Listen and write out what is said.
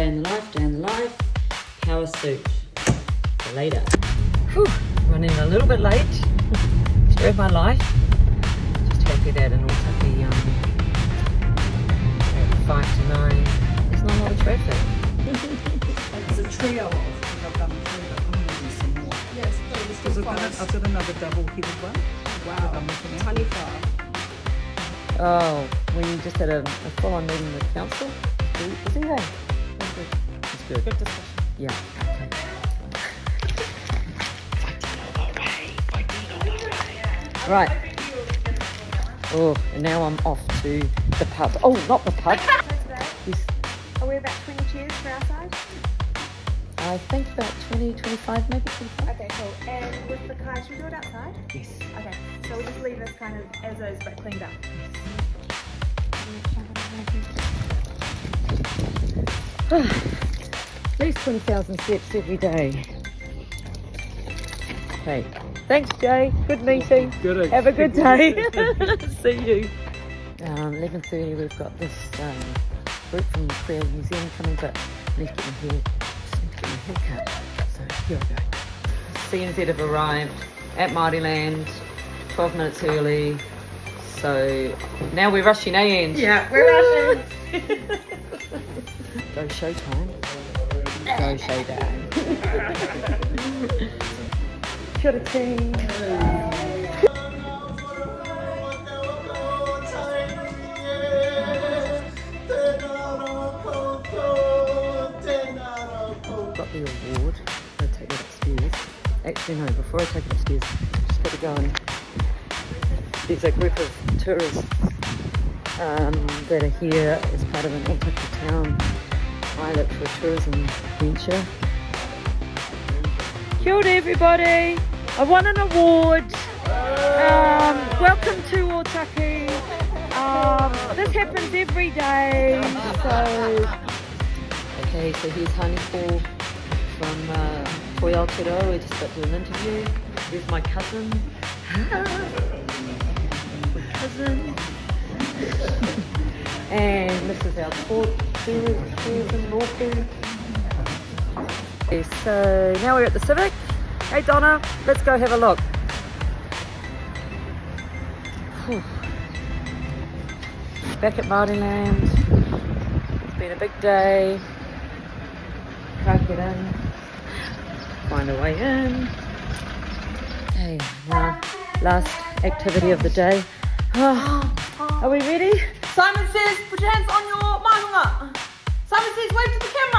day in the life. Power suit. Later. Whew, running a little bit late. Story of my life. Just happy that in Otaki, at 5 to 9, there's not a lot of traffic. It's a trio of, because I've done 3, but I'm going to do some more. Yes, please. Because I've got another double-headed one. Wow. I'm looking at. 25. Oh, when you just had a full-on meeting with council? Was he there? That's good. That's good. Good discussion. Yeah. Okay. Right. Oh, and now I'm off to the pub. Oh, not the pub. Yes. Are we about 20 chairs for our side? I think about 20, 25, maybe 25. Okay, cool. And with the car, should we do it outside? Yes. Okay, so we'll just leave this kind of as is, but cleaned up. At least 20,000 steps every day. Okay. Thanks, Jay. Good meeting. Good. Have a good day. See you. 11:30. We've got this group from Korea, New Zealand coming, but I need to get my haircut. So here I go. CNZ have arrived at Māoriland 12 minutes early. So now we're rushing in. Yeah, we're rushing. Go showtime. Go showtime. Kia ora team. Got the award. I'll take it upstairs. Actually no, before I take it upstairs, just got to go and there's a group of tourists that are here as part of an Otaki town pilot for tourism venture. Kia ora everybody! I won an award. Welcome to Otaki. This happens every day. So, okay, so here's Honey Paul from Toi Aotearoa. We just got to do an interview. Here's my cousin. Cousin. And this is our tourism walking. Okay, so now we're at the Civic. Hey Donna, let's go have a look. Whew. Back at Māoriland. It's been a big day. Can't get in. Find a way in. Okay, now last activity of the day. Are we ready? Simon says, put your hands on your mahunga. Simon says, wave to the camera.